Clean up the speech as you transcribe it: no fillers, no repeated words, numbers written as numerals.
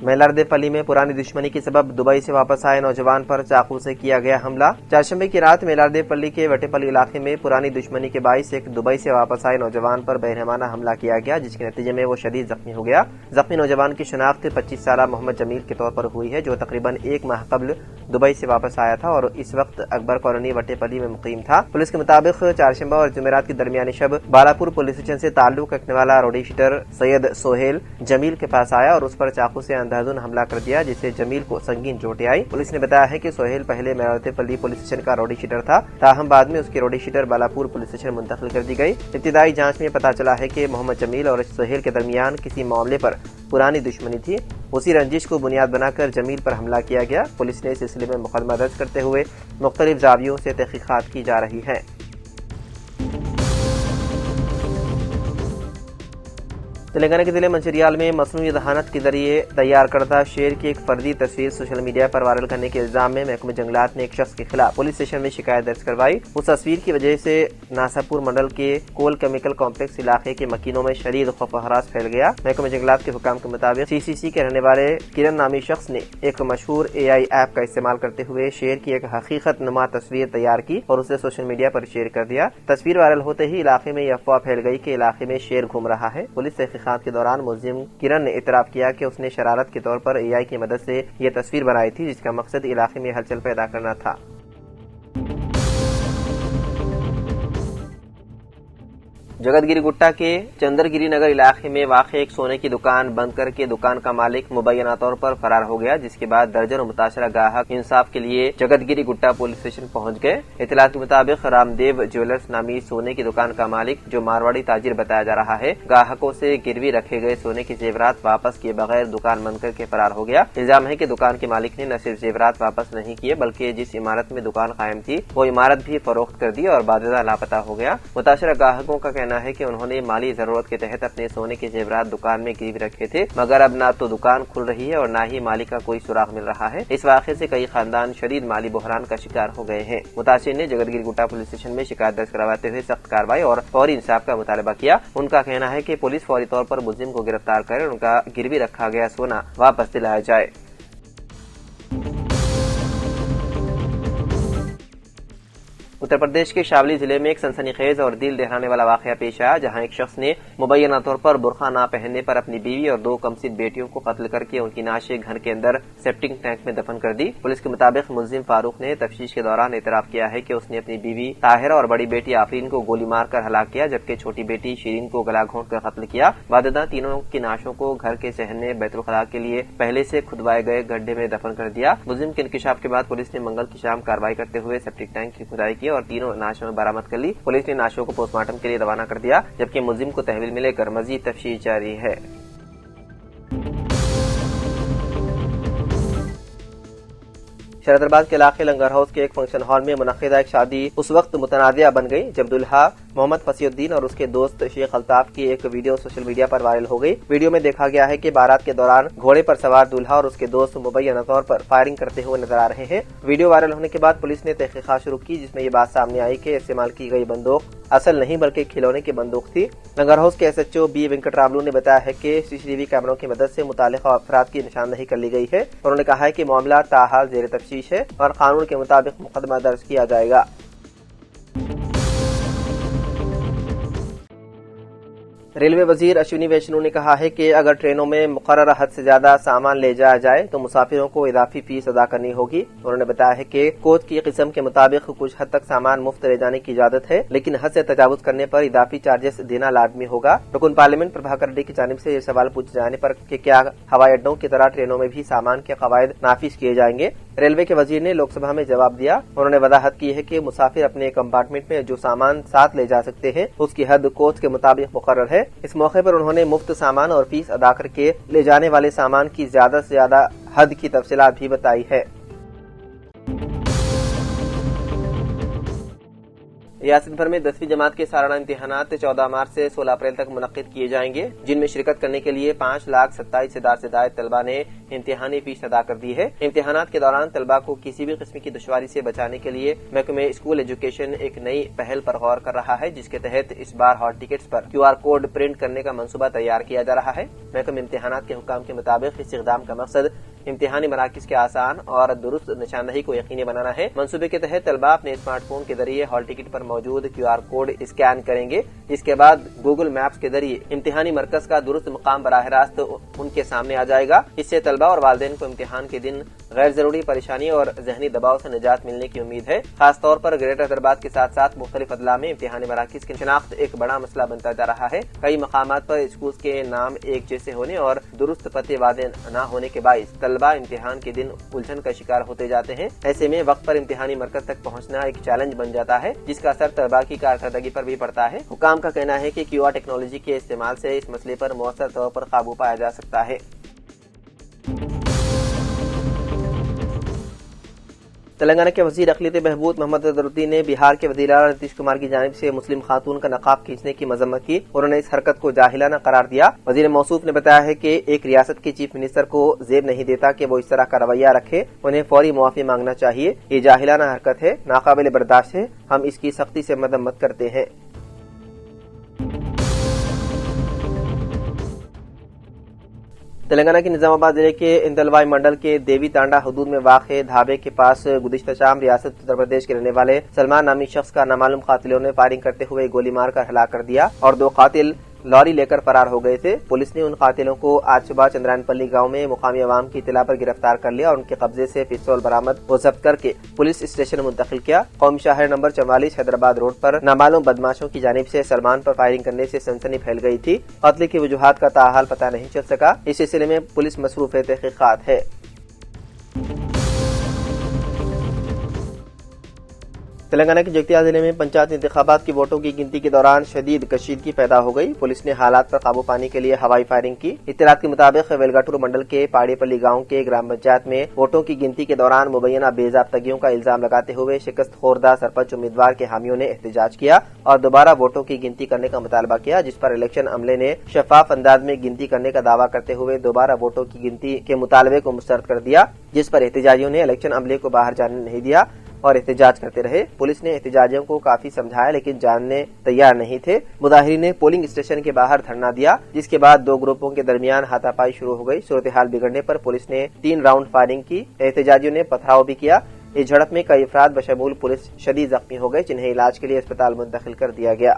میلاردیپلی میں پرانی دشمنی کے سبب دبئی سے واپس آئے نوجوان پر چاقو سے کیا گیا حملہ۔ چہارشنبے کی رات میلاردیپلی کے وٹیپلی علاقے میں پرانی دشمنی کے باعث ایک دبئی سے واپس آئے نوجوان پر بے رحمانہ حملہ کیا گیا، جس کے نتیجے میں وہ شدید زخمی ہو گیا۔ زخمی نوجوان کی شناخت 25 سالہ محمد جمیل کے طور پر ہوئی ہے، جو تقریباً ایک ماہ قبل دبئی سے واپس آیا تھا اور اس وقت اکبر کالونی وٹیپلی میں مقیم تھا۔ پولیس کے مطابق چہارشنبہ اور جمعرات کی درمیانی شب بالاپور پولیس اسٹیشن سے تعلق رکھنے والا روڈی شیٹر سید سہیل جمیل کے پاس آیا اور اس پر چاقو سے اندھادھند حملہ کر دیا، جس سے جمیل کو سنگین چوٹیں آئی۔ پولیس نے بتایا ہے کہ سہیل پہلے میلاردیپلی پولیس اسٹیشن کا روڈی شیٹر تھا، تاہم بعد میں اس کی روڈی شیٹر بالاپور پولیس اسٹیشن منتقل کر دی گئی۔ ابتدائی جانچ میں پتہ چلا ہے کہ محمد جمیل اور سہیل کے درمیان کسی معاملے پر پرانی دشمنی تھی، اسی رنجش کو بنیاد بنا کر جمیل پر حملہ کیا گیا۔ پولیس نے اس سلسلے میں مقدمہ درج کرتے ہوئے مختلف زاویوں سے تحقیقات کی جا رہی ہے۔ تلنگانہ کے ضلع منچریال میں مصنوعی ذہانت کے ذریعے تیار کردہ شیر کی ایک فردی تصویر سوشل میڈیا پر وائرل کرنے کے الزام میں محکمہ جنگلات نے ایک شخص کے خلاف پولیس اسٹیشن میں شکایت درج کروائی۔ اس تصویر کی وجہ سے ناساپور منڈل کے کول کیمیکل کمپلیکس علاقے کے مکینوں میں شدید خوف و ہراس پھیل گیا۔ محکمہ جنگلات کے حکام کے مطابق CCC کے رہنے والے کرن نامی شخص نے ایک مشہور AI ایپ کا استعمال کرتے ہوئے شیر کی ایک حقیقت نما تصویر تیار کی اور اسے سوشل میڈیا پر شیئر کر دیا۔ تصویر وائرل ہوتے ہی علاقے میں یہ افواہ پھیل گئی کہ علاقے میں شیر گھوم رہا ہے۔ پولیس تحقیقات کے دوران ملزم کرن نے اعتراف کیا کہ اس نے شرارت کے طور پر AI کی مدد سے یہ تصویر بنائی تھی، جس کا مقصد علاقے میں ہلچل پیدا کرنا تھا۔ جگت گری گٹا کے چندر گری نگر علاقے میں واقع ایک سونے کی دکان بند کر کے دکان کا مالک مبینہ طور پر فرار ہو گیا، جس کے بعد درجنوں متاثرہ گاہک انصاف کے لیے جگت گری گٹا پولیس اسٹیشن پہنچ گئے۔ اطلاعات کے مطابق رام دیو جیولرز نامی سونے کی دکان کا مالک، جو مارواڑی تاجر بتایا جا رہا ہے، گاہکوں سے گروی رکھے گئے سونے کے زیورات واپس کیے بغیر دکان بند کر کے فرار ہو گیا۔ الزام ہے کہ دکان کے مالک نے نہ صرف زیورات واپس نہیں کیے بلکہ جس عمارت میں دکان قائم تھی وہ عمارت بھی فروخت کر دی اور بعد ازاں لاپتہ ہو گیا۔ متاثرہ گاہکوں کا کہنا ہے کہ انہوں نے مالی ضرورت کے تحت اپنے سونے کے زیورات دکان میں گروی رکھے تھے، مگر اب نہ تو دکان کھل رہی ہے اور نہ ہی مالک کا کوئی سراغ مل رہا ہے۔ اس واقعے سے کئی خاندان شدید مالی بحران کا شکار ہو گئے ہیں۔ متاثرین نے جگت گری گٹا پولیس اسٹیشن میں شکایت درج کرواتے ہوئے سخت کارروائی اور فوری انصاف کا مطالبہ کیا۔ ان کا کہنا ہے کہ پولیس فوری طور پر ملزم کو گرفتار کر ان کا گروی رکھا گیا سونا واپس دلایا جائے۔ اتر پردیش کے شاولی ضلع میں ایک سنسنی خیز اور دل دہلانے والا واقعہ پیش آیا، جہاں ایک شخص نے مبینہ طور پر برقع نہ پہننے پر اپنی بیوی اور 2 کمسن بیٹیوں کو قتل کر کے ان کی نعشیں گھر کے اندر سیپٹنگ ٹینک میں دفن کر دی۔ پولیس کے مطابق ملزم فاروق نے تفتیش کے دوران اعتراف کیا ہے کہ اس نے اپنی بیوی طاہرہ اور بڑی بیٹی آفرین کو گولی مار کر ہلاک کیا، جبکہ چھوٹی بیٹی شیرین کو گلا گھونٹ کر قتل کیا۔ بعد ازاں تینوں کی نعشوں کو گھر کے صحن میں بیت الخلاء کے لیے پہلے سے کھدوائے گئے گڈھے میں دفن کر دیا۔ ملزم کے انکشاف کے بعد پولیس نے منگل کی شام کارروائی کرتے ہوئے سیپٹنگ ٹینک کی کھدائی کی اور تینوں نعشوں برآمد کر لی۔ پولیس نے نعشوں کو پوسٹ مارٹم کے لیے روانہ کر دیا، جبکہ ملزم کو تحویل ملے کر مزید تفتیش جاری ہے۔ شرط آباد کے علاقے لنگر ہاؤس کے ایک فنکشن ہال میں منعقدہ ایک شادی اس وقت متنازعہ بن گئی جب دلہا محمد فصیح الدین اور اس کے دوست شیخ الطاف کی ایک ویڈیو سوشل میڈیا پر وائرل ہو گئی۔ ویڈیو میں دیکھا گیا ہے کہ بارات کے دوران گھوڑے پر سوار دلہا اور اس کے دوست مبینہ طور پر فائرنگ کرتے ہوئے نظر آ رہے ہیں۔ ویڈیو وائرل ہونے کے بعد پولیس نے تحقیقات شروع کی، جس میں یہ بات سامنے آئی کہ استعمال کی گئی بندوق اصل نہیں بلکہ کھلونے کی بندوق تھی۔ لنگر ہاؤس کے SHO بی وینکٹ راملو نے بتایا ہے کہ CCTV کیمروں کی مدد سے متعلقہ افراد کی نشاندہی کر لی گئی ہے۔ انہوں نے کہا ہے کہ معاملہ تاحال زیر تفتیش ہے اور قانون کے مطابق مقدمہ درج کیا جائے گا۔ ریلوے وزیر اشونی ویشنو نے کہا ہے کہ اگر ٹرینوں میں مقررہ حد سے زیادہ سامان لے جایا جائے تو مسافروں کو اضافی فیس ادا کرنی ہوگی۔ انہوں نے بتایا ہے کہ کوچ کی قسم کے مطابق کچھ حد تک سامان مفت لے جانے کی اجازت ہے، لیکن حد سے تجاوز کرنے پر اضافی چارجز دینا لازمی ہوگا۔ رکن پارلیمنٹ پربھاکر ریڈی کی جانب سے یہ سوال پوچھے جانے پر کہ کیا ہوائی اڈوں کی طرح ٹرینوں میں بھی سامان کے قواعد نافذ کیے جائیں گے، ریلوے کے وزیر نے لوک سبھا میں جواب دیا۔ انہوں نے وضاحت کی ہے کہ مسافر اپنے کمپارٹمنٹ میں جو سامان ساتھ لے جا سکتے ہیں اس کی حد کوچ کے مطابق مقرر ہے۔ اس موقع پر انہوں نے مفت سامان اور فیس ادا کر کے لے جانے والے سامان کی زیادہ سے زیادہ حد کی تفصیلات بھی بتائی ہے۔ ریاست بھر میں 10ویں جماعت کے سالانہ امتحانات 14 مارچ سے 16 اپریل تک منعقد کیے جائیں گے، جن میں شرکت کرنے کے لیے 5,27,000 سے زائد طلبہ نے امتحانی فیس ادا کر دی ہے۔ امتحانات کے دوران طلبہ کو کسی بھی قسم کی دشواری سے بچانے کے لیے محکمہ اسکول ایجوکیشن ایک نئی پہل پر غور کر رہا ہے، جس کے تحت اس بار ہال ٹکٹس پر QR کوڈ پرنٹ کرنے کا منصوبہ تیار کیا جا رہا ہے۔ محکمہ امتحانات کے حکام کے مطابق اس اقدام کا مقصد امتحانی مراکز کے آسان اور درست نشاندہی کو یقینی بنانا ہے۔ منصوبے کے تحت طلبہ اپنے اسمارٹ فون کے ذریعے ہال ٹکٹ پر موجود QR کوڈ اسکین کریں گے، جس کے بعد گوگل میپس کے ذریعے امتحانی مرکز کا درست مقام براہ راست ان کے سامنے آ جائے گا۔ اس سے طلبہ اور والدین کو امتحان کے دن غیر ضروری پریشانی اور ذہنی دباؤ سے نجات ملنے کی امید ہے۔ خاص طور پر گریٹر حیدرآباد کے ساتھ ساتھ مختلف اضلاع میں امتحانی مراکز کی شناخت ایک بڑا مسئلہ بنتا جا رہا ہے۔ کئی مقامات پر اسکول کے نام ایک جیسے ہونے اور درست پتے واضح نہ ہونے کے باعث طلبہ امتحان کے دن الجھن کا شکار ہوتے جاتے ہیں۔ ایسے میں وقت پر امتحانی مرکز تک پہنچنا ایک چیلنج بن جاتا ہے، جس کا اثر طلبہ کی کارکردگی پر بھی پڑتا ہے۔ حکام کا کہنا ہے کہ QR ٹیکنالوجی کے استعمال سے اس مسئلے پر مؤثر طور پر قابو پایا جا سکتا ہے۔ تلنگانہ کے وزیر اقلیتی بہبود محمد اظہرالدین نے بہار کے وزیر اعلیٰ نتیش کمار کی جانب سے مسلم خاتون کا نقاب کھینچنے کی مذمت کی۔ انہوں نے اس حرکت کو جاہلانہ قرار دیا۔ وزیر موصوف نے بتایا ہے کہ ایک ریاست کے چیف منسٹر کو زیب نہیں دیتا کہ وہ اس طرح کا رویہ رکھے، انہیں فوری معافی مانگنا چاہیے۔ یہ جاہلانہ حرکت ہے، ناقابل برداشت ہے، ہم اس کی سختی سے مذمت کرتے ہیں۔ تلنگانہ کے نظام آباد ضلع کے اندلوائی منڈل کے دیوی تانڈا حدود میں واقع ڈھابے کے پاس گزشتہ شام ریاست اتر پردیش کے رہنے والے سلمان نامی شخص کا نامعلوم قاتلوں نے فائرنگ کرتے ہوئے گولی مار کر ہلاک کر دیا اور 2 قاتل لاری لے کر فرار ہو گئے تھے۔ پولیس نے ان قاتلوں کو آج صبح چندران پلی گاؤں میں مقامی عوام کی اطلاع پر گرفتار کر لیا اور ان کے قبضے سے پستول برآمد و ضبط کر کے پولیس اسٹیشن منتقل کیا۔ قومی شاہراہ نمبر 44 حیدرآباد روڈ پر نامعلوم بدماشوں کی جانب سے سلمان پر فائرنگ کرنے سے سنسنی پھیل گئی تھی۔ قتل کی وجوہات کا تاحال پتہ نہیں چل سکا۔ اس سلسلے میں پولیس مصروف تحقیقات ہے۔ تلنگانہ کے جگتیال ضلع میں پنچایت انتخابات کی ووٹوں کی گنتی کے دوران شدید کشیدگی پیدا ہو گئی۔ پولیس نے حالات پر قابو پانے کے لیے ہوائی فائرنگ کی۔ اطلاعات کے مطابق ویلگاٹور منڈل کے پاڑی پلی گاؤں کے گرام پنچایت میں ووٹوں کی گنتی کے دوران مبینہ بے ضابطگیوں کا الزام لگاتے ہوئے شکست خوردہ سرپنچ امیدوار کے حامیوں نے احتجاج کیا اور دوبارہ ووٹوں کی گنتی کرنے کا مطالبہ کیا، جس پر الیکشن عملے نے شفاف انداز میں گنتی کرنے کا دعویٰ کرتے ہوئے دوبارہ ووٹوں کی گنتی کے مطالبے کو مسترد کر دیا، جس پر احتجاجیوں نے الیکشن عملے کو باہر جانے نہیں دیا اور احتجاج کرتے رہے۔ پولیس نے احتجاجیوں کو کافی سمجھایا لیکن جاننے تیار نہیں تھے۔ مظاہرین نے پولنگ اسٹیشن کے باہر دھرنا دیا، جس کے بعد 2 گروپوں کے درمیان ہاتھا پائی شروع ہو گئی۔ صورتحال بگڑنے پر پولیس نے 3 راؤنڈ فائرنگ کی۔ احتجاجیوں نے پتھراؤ بھی کیا۔ اس جھڑپ میں کئی افراد بشمول پولیس شدید زخمی ہو گئے، جنہیں علاج کے لیے اسپتال منتقل کر دیا گیا۔